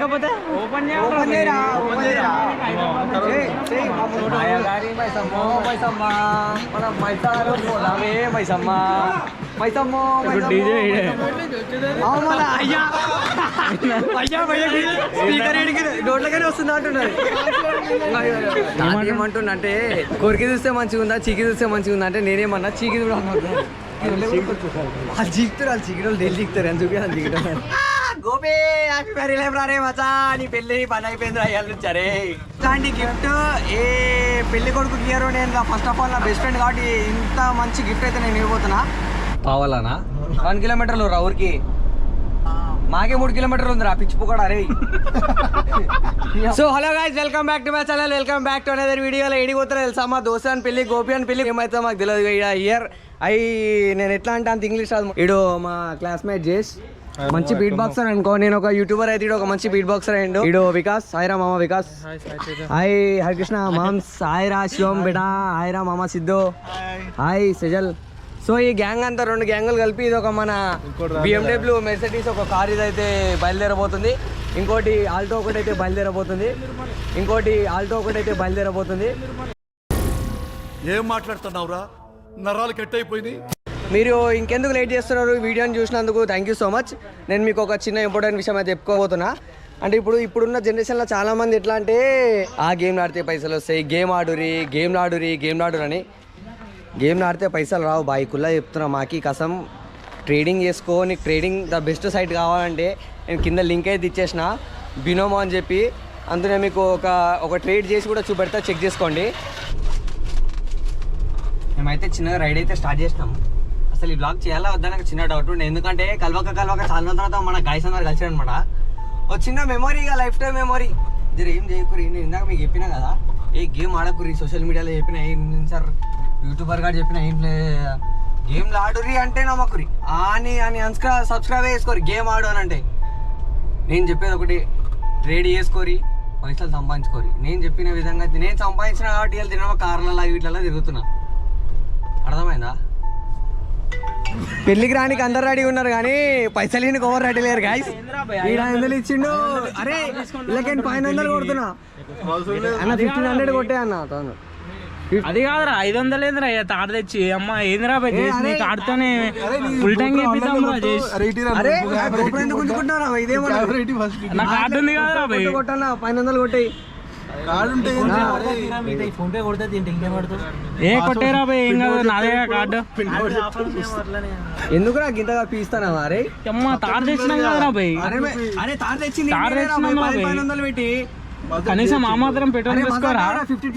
లేకపోతే ఓపెన్ నోట్లకనే వస్తుంది అంటున్నారు. ఏమంటుండంటే కొరికి చూస్తే మంచిగా ఉందా, చీకి చూస్తే మంచిగా ఉందా అంటే నేనేమన్నా చీకి కూడా వాళ్ళు చీకుతారు, వాళ్ళు చీకిన వాళ్ళు డైలీ చీకుతారు అని చూపి వాళ్ళు చీకటం. గోపే హ్యాపీ మ్యారీ లైఫ్ రారే మచా, నీ పెళ్ళి పని అయిపోయింది అయ్యాలి నుంచారే. ఇట్లాంటి గిఫ్ట్ ఏ పెళ్లి కొడుకు ఇయ్యరు. నేను ఫస్ట్ ఆఫ్ ఆల్ నా బెస్ట్ ఫ్రెండ్ కాబట్టి ఇంత మంచి గిఫ్ట్ అయితే నేను ఇవ్వబోతున్నా. పావాలనా 1 కిలోమీటర్లు రా ఊరికి, మాకే 3 కిలోమీటర్లు ఉంది రా పిచ్చిపోకడా అరే. So hello guys, welcome back to my channel, welcome back to another వీడియోలో. ఏడిపోతారో తెలుసా, మా దోస్త్ అని పెళ్లి, గోపి అని పెళ్లి ఏమైతే మాకు తెలియదు. ఇయర్ నేను ఎట్లా అంటే అంత ఇంగ్లీష్ రాదు. ఇడు మా క్లాస్మేట్ జేస్, మంచి బీట్ బాక్సర్ అనుకో. నేను ఒక యూట్యూబర్ అయితే ఒక మంచి బీట్ బాక్సర్ అయ్యిండు. ఇడు వికాస్, హాయ్రా మామ వికాస్, హాయ్ హరికృష్ణ మామ్స్, హాయ్రా శివం బేటా, హాయ్రా మామ సిద్ధు, హాయ్ సెజల్. సో ఈ గ్యాంగ్ అంతా 2 గ్యాంగులు కలిపి ఇది ఒక మన BMW మెర్సిడీస్ ఒక కార్ ఇదైతే బయలుదేరబోతుంది. ఇంకోటి ఆల్టో ఒకటైతే బయలుదేరబోతుంది. ఏం మాట్లాడుతున్నావురా, నరాలు కట్ అయిపోయింది. మీరు ఇంకెందుకు లేట్ చేస్తున్నారు, వీడియోని చూసినందుకు థ్యాంక్ యూ సో మచ్. నేను మీకు ఒక చిన్న ఇంపార్టెంట్ విషయం అయితే చెప్పుకోబోతున్నా. అంటే ఇప్పుడున్న జనరేషన్లో చాలామంది ఎట్లా అంటే ఆ గేమ్ ఆడితే పైసలు వస్తాయి, గేమ్ ఆడురి అని. గేమ్ ఆడితే పైసలు రావు బాయ్, కుల్లా చెప్తున్నా. మాకి కసం ట్రేడింగ్ చేసుకో, నీకు ట్రేడింగ్ ద బెస్ట్ సైట్ కావాలంటే నేను కింద లింక్ అయితే ఇచ్చేసిన బినోమో అని చెప్పి. అందులో మీకు ఒక ట్రేడ్ చేసి కూడా చూపెడతా, చెక్ చేసుకోండి. మేమైతే చిన్నగా రైడ్ అయితే స్టార్ట్ చేసినాం. అసలు ఈ బ్లాగ్ చేయాలా వద్దా నాకు చిన్న డౌట్ ఉండే, ఎందుకంటే కలవక చాలా రోజుల తర్వాత మన గాయస్ అందరు కలిసారు అనమాట. ఒక చిన్న మెమొరీ, ఇక లైఫ్ టైం మెమొరీ. జర ఏం చేయకూరి, నేను ఇందాక మీకు చెప్పినా కదా, ఏ గేమ్ ఆడకూరి, సోషల్ మీడియాలో చెప్పిన ఏం సార్, యూట్యూబర్ గారు చెప్పిన ఏం గేమ్లు ఆడురి అంటే నమ్మకురి అని సబ్స్క్రైబ్ చేసుకోరి. గేమ్ ఆడు అని అంటే నేను చెప్పేది ఒకటి, ట్రేడ్ చేసుకోరి, పైసలు సంపాదించుకోరి. నేను చెప్పిన విధంగా నేను సంపాదించిన కాబట్టి వీళ్ళు తినడం కార్లలో వీటిలలో తిరుగుతున్నా. అర్థమైందా? పెళ్లికి రానికి అందరు రెడీ ఉన్నారు కానీ పైసలు ఈయనకి ఎవరు రెడీ లేరు గాయస్. 500 ఇచ్చిండు. అరే ఇలాగేం 500 కొడుతున్నా అన్న, 1500 కొట్టే అన్న తను. అది కాదురా 500 ఏందిరా తాడు తెచ్చి అమ్మ ఏందిరా తాడుతోనే ఫుల్ టైం నా కార్డు ఉంది కదా కొట్టాలా 500 కొట్టాయి. ఏ కొట్టేరా బాయ్, ఏం కాదు నాదే కార్డు. ఎందుకు నాకు ఇంతగా పీస్తానా? అరే అమ్మ తాడు తెచ్చినాం కదరా బాయ్. అరే తాడు తెచ్చింది 500 పెట్టి కనీసం ఆ మాత్రం పెట్రోల్ తీసుకోరా. 50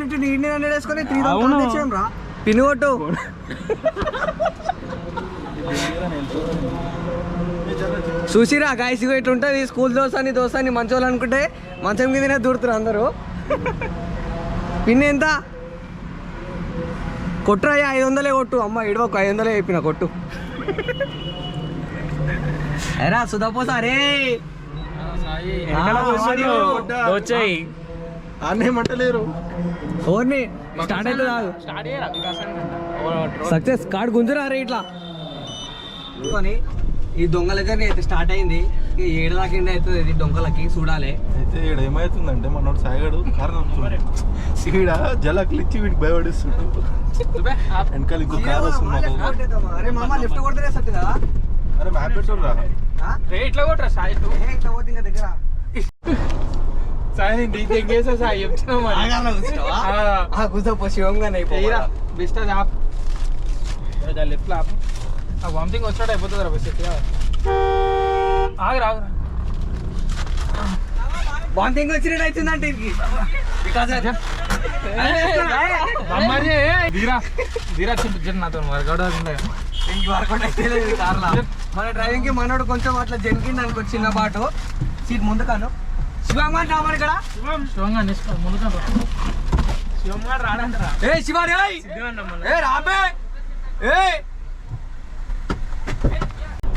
100 వేసుకొని 3000 తెచ్చాం రా. పిన్ కొట్టు. చూసిరా గాయస్, ఇట్లా ఉంటుంది స్కూల్ దోస్తాన్ని మంచోళ్ళు అనుకుంటే మంచం కిందనే దూరుతారు అందరూ. పిన్ ఎంత కొట్టురా? 500 కొట్టు. అమ్మ ఇడవకు, 500 చెప్పిన కొట్టు. అరా సుధాపోసా రే వచ్చాయి అన్నేమంటలేరు. ఓర్ని స్టార్ట్ అయితే కాదు, సక్సెస్ కార్డు గుంజురా రే. ఇట్లా ఈ దొంగలకి అయితే స్టార్ట్ అయింది. 7 దాకా ఎండ్ అవుతుంది ఇది దొంగలకి, చూడాలి. అయితే ఇక్కడ ఏమవుతుందంటే మనోడు సాగాడు కారణం ఈడ జలకులు ఇచ్చి వీడికి భయపడిస్తుంటాడు. వెనకాల ఇంకో కార్ వస్తుంది. అరే మామ లెఫ్ట్ కొడితే సత్తి కదా. అరే మ్యాప్ పెట్టాడు రా, ఇట్లా కొట్టరా సాయి, ఇట్లా పోతే ఇంకా దగ్గర కూర్చోపో శివంగానే బెస్ట్ లెఫ్ట్ లాప్ వామిటింగ్ వచ్చినట్టు అయిపోతుంది రా. బెస్ట్ ఆగరా వామిటింగ్ వచ్చినట్టు అవుతుందంటే నాతో వర్కౌట్ అయితే కార్లా. మన డ్రైవింగ్ కి మనోడు కొంచెం అట్లా జంకింది అనుకో, చిన్న పాటు సీట్ ముందు కాను. శివంగా రామని ఇక్కడ శివంగా రాడంటారా? ఏ శివ రాబే.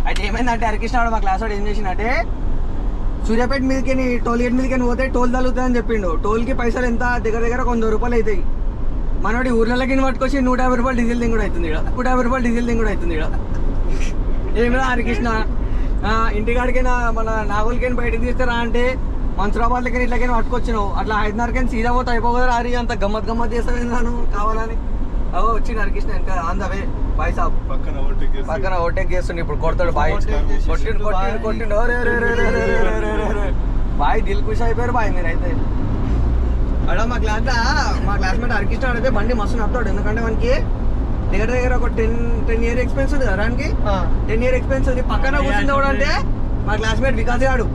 అయితే ఏమైందంటే హరికృష్ణ మా క్లాస్ వాడు ఏం చేసిందంటే, సూర్యాపేట మీదకి టోల్ గేట్ మీదకి పోతే టోల్ తగులుతుంది అని చెప్పిండు. టోల్కి పైసలు ఎంత దగ్గర 100 రూపాయలు అవుతాయి. మనోడి ఊర్లకి పట్టుకొచ్చి 150 రూపాయలు డీజిల్ దింగుడు అవుతుంది ఇక్కడ, 150 రూపాయలు డీజిల్ దింగుడు అవుతుంది ఇక్కడ. ఏమిరా హరికృష్ణ, ఇంటికాడికైనా మన నాగులకైనా బయటకు తీస్తారా అంటే మంచురాబాద్ దగ్గర ఇట్లకైనా పట్టుకొచ్చినావు అట్లా 5:30 సీదా పోతే అయిపోగలరా అరే అంత గమ్మత్ చేస్తాను నన్ను కావాలని అవో వచ్చి నరికిసిన ఇంకా అందవే బాయ్ సాబ్ పక్కన ఓటేక్ చేస్తుండే ఇప్పుడు కొడతాడు బాయ్ కొట్టిండు బాయ్ దిల్ ఖుషి అయిపోయారు బాయ్ మీరైతే అక్కడ మా క్లాస్మేట్ అరికిష్ణ అయితే బండి మస్తు నడుతాడు ఎందుకంటే మనకి దగ్గర ఒక 10 year ఎక్స్పెన్స్ ఉంది కదా దానికి 10 year ఎక్స్పెన్స్ ఉంది పక్కన కూర్చుంది అంటే మా క్లాస్మేట్ వికాస్ గాడు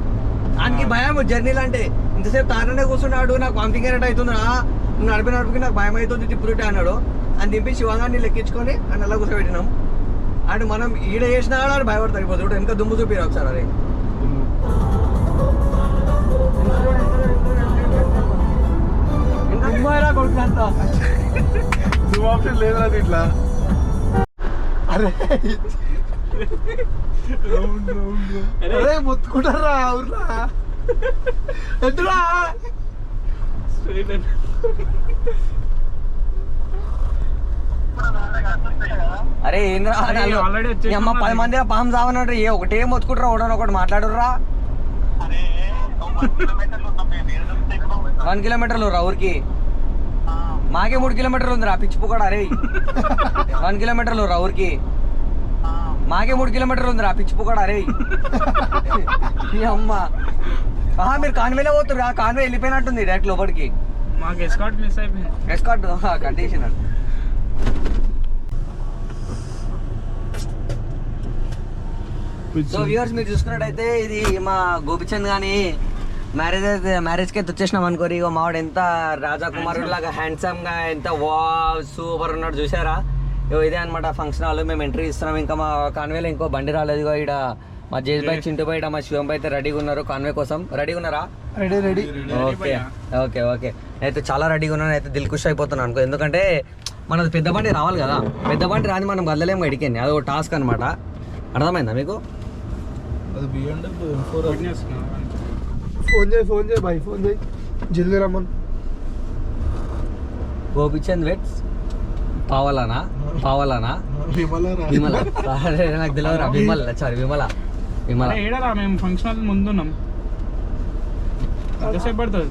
దానికి భయం జర్నీలు అంటే ఇంతసేపు తారనే కూర్చున్నాడు నాకు వామిటింగ్ అయినట్టు అవుతుందా నువ్వు నడిపి నాకు భయం అవుతుంది తిప్పుతుంటే అన్నాడు అని దింపి శివంగాన్ని లెక్కించుకొని అని అలా కూర్చోబెట్టినాం అండ్ మనం ఈడ చేసినా కూడా భయపడతారు అయిపోతుంది వెనక దుమ్ము చూపిరు ఒకసారి అదే ఇంకా దుమ్మారా కొడుకునంత లేదురా ఇట్లా అరే అరే మొత్తుకుంటారా ఊర్లా ఎట్లా అరే ఏంద్రా అమ్మ 10 మంది పాము సావనట్టు ఏ ఒకటే మొత్తుకుంటారా ఒకటి మాట్లాడుర్రా 1 kilometer రా ఊరికి మాకే 3 kilometers ఉందిరా పిచ్చిపోకడా అరే 1 kilometer రా ఊరికి మాకే 3 kilometers ఉందిరా పిచ్చిపోకడా అరే అమ్మ మీరు కాన్వేలో పోతుర్రా కాన్వే వెళ్ళిపోయినట్టుంది డైరెక్ట్ లోపలికి మాకు ఎస్కార్ట్ మిస్ అయిపోయింది ఎస్కార్ట్ కండిషన్ సో వ్యూవర్స్ మీరు చూసుకున్నట్టయితే ఇది మా గోపిచంద్ గాని మ్యారేజ్కి అయితే వచ్చేసినాం అనుకోరు ఇక మావాడు ఎంత రాజాకుమారుడు లాగా హ్యాండ్సమ్ గా ఎంత సూపర్ ఉన్నాడు చూసారా ఇదే అనమాట ఫంక్షన్ హాల్ మేము ఎంట్రీ ఇస్తున్నాం ఇంకా మా కాన్వేలో ఇంకో బండి రాలేదు ఇక్కడ మా జేజ్ బై చింటూ బై మా శివం బై అయితే రెడీగా ఉన్నారు కాన్వే కోసం రెడీగా ఉన్నారా రెడీ ఓకే ఓకే ఓకే అయితే చాలా రెడీగా ఉన్నాను అయితే దిల్ ఖుషి అయిపోతున్నాను అనుకో ఎందుకంటే మనది పెద్ద బండి రావాలి కదా పెద్ద బండి రాని మనం వదలలేము గడికండి అది ఒక టాస్క్ అనమాట అర్థమైందా మీకు అది BMW ఫోన్ చేయి భాయ్ ఫోన్ చేయి జల్దీ రమ్మన్ గోపిచంద్ వెట్స్ పావలానా విమల నాకు తెలియదురా విమల ఏడరా మేము ఫంక్షన్ హాల్ ముందున్నాం ఎంతసేపు పడుతుంది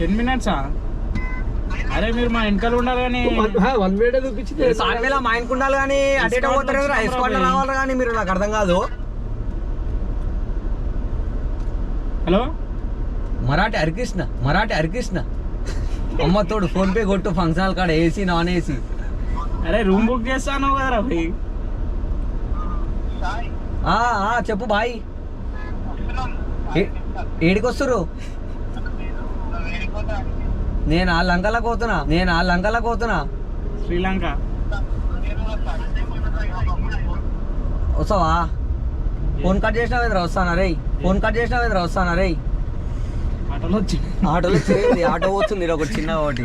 10 minutes అరే మీరు మా వెనకాల ఉండాలి కానీ సాన్వేలా మా ఇంటికి ఉండాలి కానీ అటేట పోతారు కదా ఎస్కార్ట్ రావాలి కానీ మీరు నాకు అర్థం కాదు హలో మరాఠీ హరికృష్ణ అమ్మ తోడు ఫోన్ పే కొట్టు ఫంక్షన్ హాల్ కాడ ఏసీ నాన్ ఏసీ అరే రూమ్ బుక్ చేస్తాను కదరా భయ్ చెప్పు బాయ్ ఏడికి వస్తురు నేను ఆ లంకలకు పోతున్నా శ్రీలంక వస్తావా ఫోన్ కట్ చేసినా వస్తానా రే ఆటోలో వచ్చి ఆటో పోతుంది ఒకటి చిన్న ఒకటి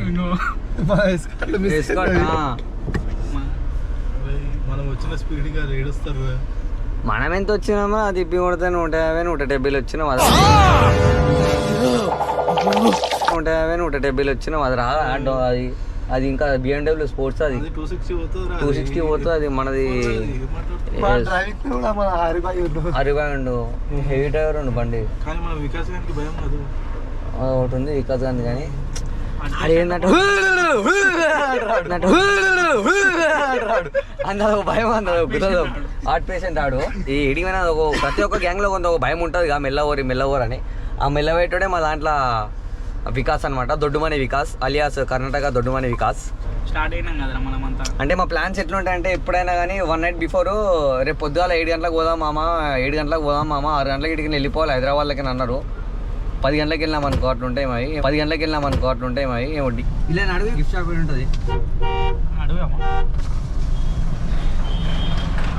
మనం వచ్చిన స్పీడ్ గా ఏడుస్తారు మనం ఎంత వచ్చినామో అది ఇప్పి కొడితే 150 170 వచ్చినాం అది 150 వచ్చినాం అది రాదా అది ఇంకా BMW స్పోర్ట్స్ అది 260 పోతుంది అది మనది హరిబాయ్ ఉండు హెవీ డ్రైవర్ ఉండు బండి ఒకటి ఉంది వికాస్ గాంధీ కానీ అది ఏంటంటే అందరూ భయం అందరూ కుదరదు హార్ట్ పేషెంట్ ఆడు ఈ ఇడిగిన ప్రతి ఒక్క గ్యాంగ్లో కొంత ఒక భయం ఉంటుంది మెల్లవోరు అని ఆ మెల్లవేటోడే మా దాంట్లో వికాస్ అనమాట దొడ్డుమనే వికాస్ అలియాస్ కర్ణాటక దొడ్డుమనే వికాస్ స్టార్ట్ అయినాం కదరా మనమంతా అంటే మా ప్లాన్స్ ఎట్లుంటాయంటే ఎప్పుడైనా కానీ 1 night బిఫోర్ రేపు పొద్దుగాల 7 గంటలకు పోదాం మామ 6 గంటలకు ఇడికి వెళ్ళిపోవాలి హైదరాబాద్లకి అన్నారు 10 గంటలకు వెళ్ళినాం అనుకో అట్లుంటాయి మావి ఏమొడ్డి ఇలా అడుగు గిఫ్ట్ షాప్ ఉంటుంది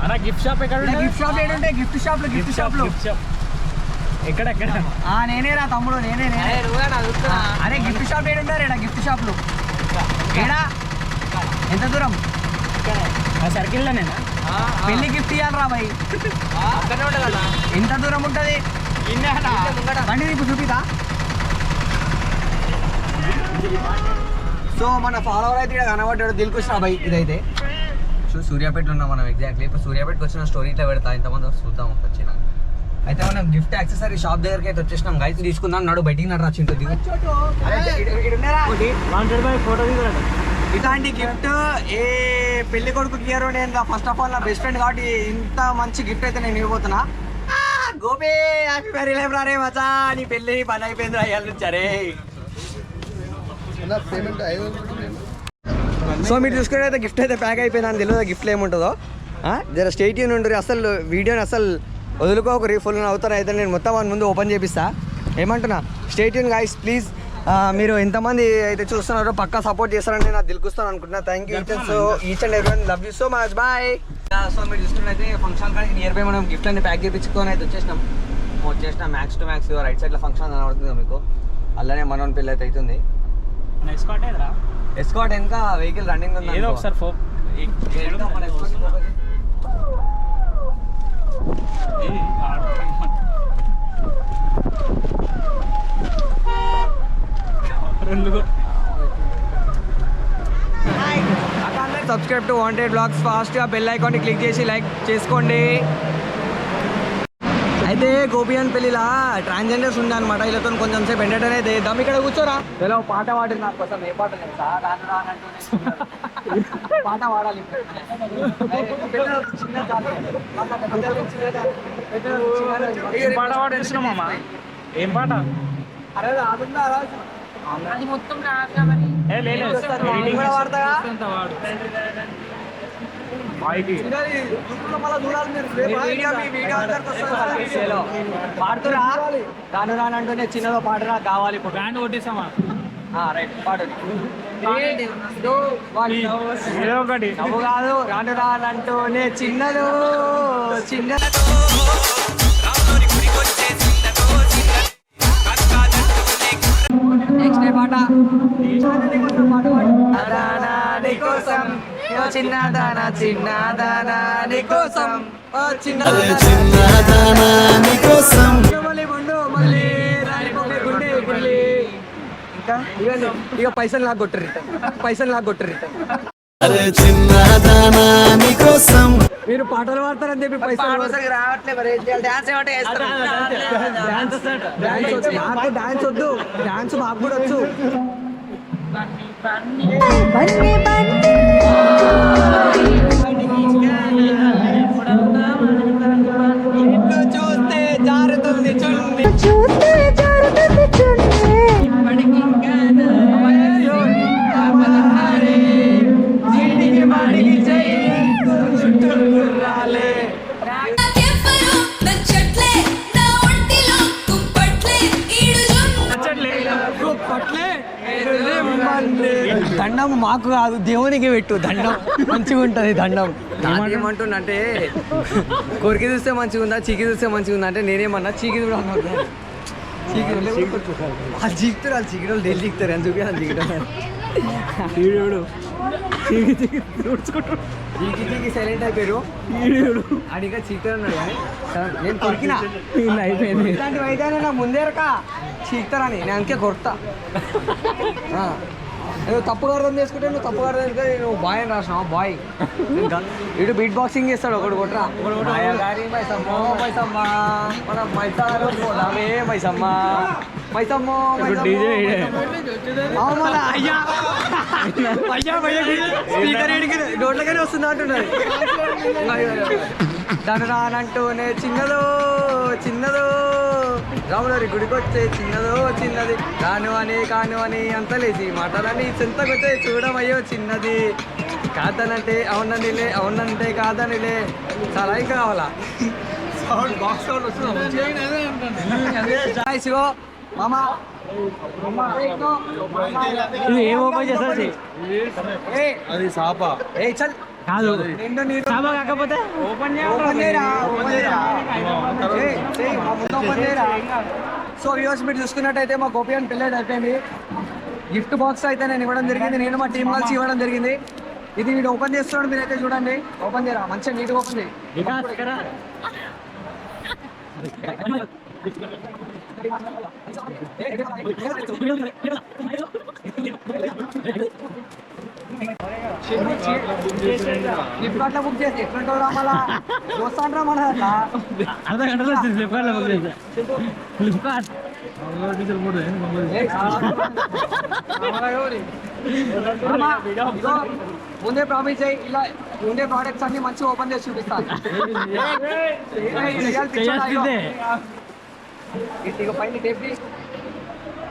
అలా గిఫ్ట్ షాప్ ఎక్కడ గిఫ్ట్ షాప్ ఎక్కడెక్కడ నేనే రా తమ్ముడు నేనే అరే గిఫ్ట్ షాప్ ఏడుంటారేడా గిఫ్ట్ షాప్లు ఏడా ఎంత దూరం సర్కిల్లో నేను పెళ్లి గిఫ్ట్ ఇవ్వాలి రా బాయ్ ఎంత దూరం ఉంటుంది బండి నీకు చూపిదా సో మన ఫాలోవర్ అయితే ఇక్కడ కనబడ్డాడు దిల్ ఖుష్ రా బాయ్ ఇదైతే సో సూర్యాపేటలో ఉన్నాం మనం ఎగ్జాక్ట్లీ ఇప్పుడు సూర్యాపేటకి వచ్చిన స్టోరీ ఇట్లా పెడతా ఇంతమంది చూద్దాం వచ్చిన అయితే మనం గిఫ్ట్ యాక్సెసరీ షాప్ దగ్గరికి అయితే వచ్చేసినాం గైస్. తీసుకుందాం నాడు బయటికి నడు రచ్చింటుంది. ఇలాంటి గిఫ్ట్ ఏ పెళ్లి కొడుకు ఇయర్ నేను ఫస్ట్ ఆఫ్ ఆల్ నా బెస్ట్ ఫ్రెండ్ కాబట్టి ఇంత మంచి గిఫ్ట్ అయితే నేను ఇవ్వబోతున్నా. గోపి హ్యాపీ మ్యారీ లైఫ్ రా రే మచా, నీ పెళ్లి పని అయిపోయింది అయ్యాలి నుంచారే. సో మీరు చూసుకుంటే అయితే గిఫ్ట్ అయితే ప్యాక్ అయిపోయిందని తెలియదు గిఫ్ట్లో ఏముంటుందో. జర స్టేట్ యూన్ ఉండరు, అసలు వీడియోని అసలు వదులుకోకరి, ఫుల్ అవుతారు. అయితే నేను మొత్తం వన్ ముందు ఓపెన్ చేపిస్తా. ఏమంటున్నా, స్టేట్ యూన్ గైస్ ప్లీజ్. మీరు ఎంతమంది అయితే చూస్తున్నారో పక్కా సపోర్ట్ చేస్తారని నాకు తెలుగుస్తాను అనుకుంటున్నా. Thank you. So each and everyone love you so much, bye. So మీరు చూసుకున్నైతే ఫంక్షన్ కాడికి నియర్ బై మనం గిఫ్ట్ అన్ని ప్యాక్ చేయించుకొని అయితే వచ్చేసినాం మ్యాక్స్ టు మ్యాక్స్ రైట్ సైడ్లో ఫంక్షన్ కనబడుతుంది మీకు. అలానే మనోని పెళ్ళి అయితే అవుతుంది. ఎస్కాట్ వెనక వెహికల్ రన్నింగ్ ఉంది. ఏదో ఒకసారి సబ్స్క్రైబ్ టు వాంటెడ్ బ్లాగ్స్. ఫాస్ట్గా బెల్ ఐకాన్ని క్లిక్ చేసి లైక్ చేసుకోండి. అయితే గోపి అని పెళ్ళిలా ట్రాన్స్జెండర్స్ ఉంది అనమాట. వీళ్ళతో కొంచెం సేపు ఎంటర్టైన్ అయితే దమ్. ఇక్కడ కూర్చోరా. ఎలా పాట పాడింది నాకు కోసం. ఏ పాట లేదు సార్, పాట పాడాలి. ఏం పాట పాడిస్తున్నామమ్మా? ఏం పాట? అరే రాదుందా అది మొత్తం పాడుతురా రాను రానంటూనే చిన్నదో పాటరా కావాలి. ఇప్పుడు బ్యాండ్ కొట్టేసామా? రైట్ పాడు. ఒకటి నవ్వు కాదు, రాను రానంటూనే చిన్నదో చిన్నదో. నెక్స్ట్ పాట చిన్నదానా చిన్నదానా నీకోసం మళ్ళీ ఇంకా ఇక పైసలు నాకు కొట్టరు, పైసలు నాకు కొట్టరు. మీరు పాటలు పాడతారని చెప్పి పైసలు డాన్స్ వద్దు, డాన్స్ మాకు కూడా వచ్చు. చూస్తే జారుతుంది చుండి, దండం మాకు కాదు దేవునికి పెట్టు, దండం మంచిగా ఉంటుంది. దండం ఏమంటుండంటే కొరికి చూస్తే మంచిగా ఉందా, చీకి చూస్తే మంచిగా ఉందా అంటే నేనేమన్నా చీకి కూడా వాళ్ళు చీకుతారు, వాళ్ళు చీకిటోళ్ళు డైలీ చీకుతారు అని చూపి వాళ్ళు చీకిటోళ్ళు చీకి చీకి సైలెంట్ అయిపోయారు. అడిగా చీకుతారు అన్నాడు కానీ నేను కొరికినా అయిపోయింది. ఇలాంటివి అయితే నాకు ముందేరక చీకుతారని నేను అందుకే కొడతా. నువ్వు తప్పుగా అర్థం చేసుకుంటే నువ్వు తప్పుగా అర్థం చేసుకుంటే నువ్వు బాయ్ అని రాసినావు. బాయ్ ఇటు బీట్ బాక్సింగ్ చేస్తాడు ఒకటి కొట్రా. మైసమ్మో మైసమ్మ మన మైసారు పోదామే మైసమ్మ మైసమ్మో అయ్యా అయ్యా స్పీకర్ రోడ్లకనే వస్తుంది అంటున్నది. దాని రానంటూనే చిన్నదో చిన్నదో రాములరి గుడికొచ్చే చిన్నదో చిన్నది రాను అని కాను అని అంత లేచి మాటలని చెంతకొచ్చే చూడమయ్యో చిన్నది కాదనంటే అవుననిలే అవునంటే కాదనిలే చాలా ఇంకా కావాలా సౌండ్ బాక్స్ సౌండ్ వస్తుంది. శివో మామా ఇది ఏం ఓపెన్ చేస్తుంది? అది సాపా చల్ కాదు నిండు నీరు కాకపోతే ఓపెన్ సో వ్యూవర్స్ మీరు చూసుకున్నట్టయితే మా గోపి అని పెళ్ళి అయిపోయింది. గిఫ్ట్ బాక్స్ అయితే నేను ఇవ్వడం జరిగింది, నేను మా టీం కలిసి ఇవ్వడం జరిగింది. ఇది వీడు ఓపెన్ చేస్తున్నాడు, మీరైతే చూడండి. ఓపెన్ చేయరా, మంచిగా నీట్గా ఓపెన్ చేయి. ఫ్లిప్కార్ట్ లో బుక్ చేసి ఎట్లా మళ్ళా వస్తాను మన అట్లా అర్ధ గంటలో వచ్చింది ఫ్లిప్కార్ట్లో బుక్ చేసా ఫ్లిప్కార్ట్ ముందే ప్రామిస్ అయ్యి ఇలా ఉండే ప్రోడక్ట్స్ అన్ని మంచిగా ఓపెన్ చేసి చూపిస్తాను ఇక పైన టేప్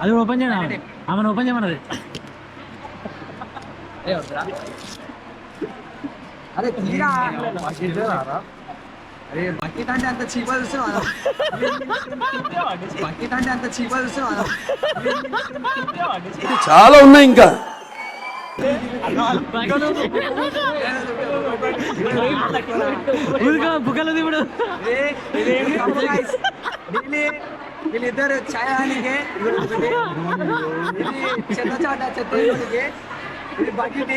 అది ఓపెన్ చేయను ఆమెను ఓపెన్ చేయమన్నది అరే తీరా అరే బకెట్ అంటే అంత చీపా చూస్తున్నావు బకెట్ అంటే అంత చీపా చూస్తున్నావు చాలా ఉన్నాయి ఇంకా బుక్కలు ఇప్పుడు వీళ్ళిద్దరు ఛాయానికి చెత్త చాట చెత్త ఇది బకెట్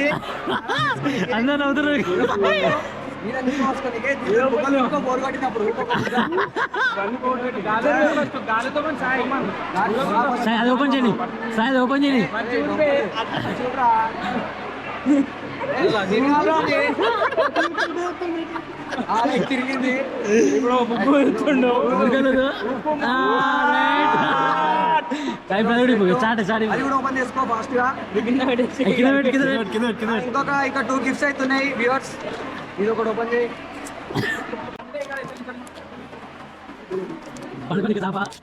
అందరూ నవ్వుతున్నారు బోరు కట్టినప్పుడు సాయి అది ఓపెన్ చేయండి సాయి అది ఓపెన్ చేయండి తిరిగింది చాట చాటి అది కూడా ఓపెన్ చేసుకో ఫాస్ట్ గా ఇంకొక ఇంకా 2 గిఫ్ట్స్ అవుతున్నాయి వ్యూవర్స్ ఇది ఒకటి ఓపెన్ చేయి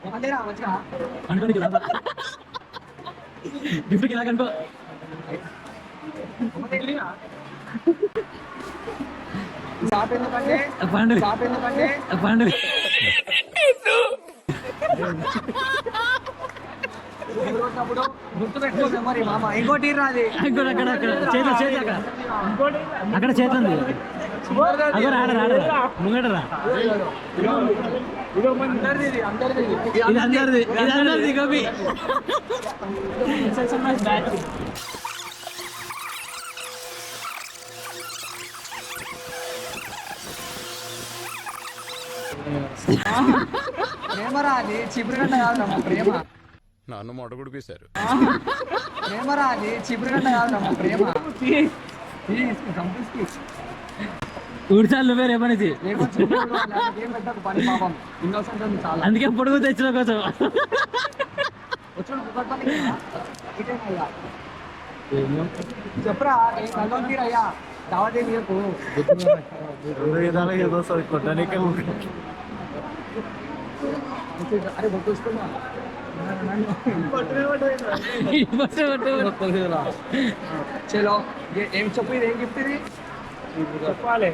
అంతేనా మంచిగా గిఫ్ట్ ఇలా కనుకో షాప్ ఎందుకంటే పండు షాప్ ఎందుకంటే పండు కొట్టినప్పుడు గుర్తు పెట్టుకో మెమరీ మామ ఇంకోటి రాది ఇంకోటి అక్కడ అక్కడ చేతి చేతి అక్కడ అక్కడ చేతి ఉంది అక్కడ ఆడరా ఆడరా ముంగటరా ఇది అందరిది ఇది అందరిది గోపి ప్రేమ రాది చిపురుగడ్డ కాదు నమ్మ ప్రేమ నన్ను మొడగుడిపేశారు ప్రేమ రాది చిపురుగడ్డ కాదు నమ్మ ప్రేమ ఊడిచాలు నువ్వే రేపనేసి పని పాపం innocent ఉంది చాలా అందుకే పొడుగు తెచ్చిన కోసం చెప్పరా నల్లం తీరయ్యా దావతే నీకు అరే చూసుకున్నా చలో ఏం చెప్పు ఇదేం గిఫ్ట్ ఇది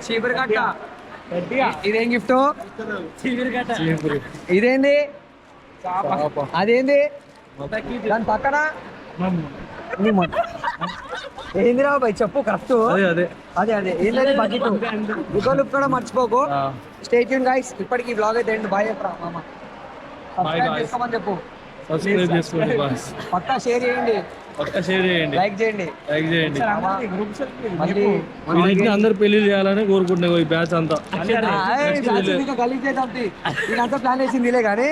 చీపురు కట్ట ఇదేం గిఫ్ట్ ఇదేంది అదేంది దాని పక్కన ఏందిరా బాయ్ చెప్పు కరెక్ట్ అదే అదే ఏంటది బకెట్ ఇంకోళ్ళు కూడా మర్చిపోకు స్టే ట్యూన్ గైస్ ఇప్పటికి బ్లాగ్ అయితే ఎండ్ బాయ్ చెప్పరా మామ సబ్స్క్రైబ్ చేసుకోమని చెప్పు సబ్స్క్రైబ్ చేసుకోండి బాస్ పక్కా షేర్ చేయండి పక్క షేర్ చేయండి లైక్ చేయండి లైక్ చేయండి మళ్ళీ వీళ్ళకి అందరు పెళ్లి చేయాలని కోరుకుంటున్నాయి ఈ బ్యాచ్ అంతా గలీజ్ చేద్దాం ఇదంతా ప్లాన్ వేసిందిలే కానీ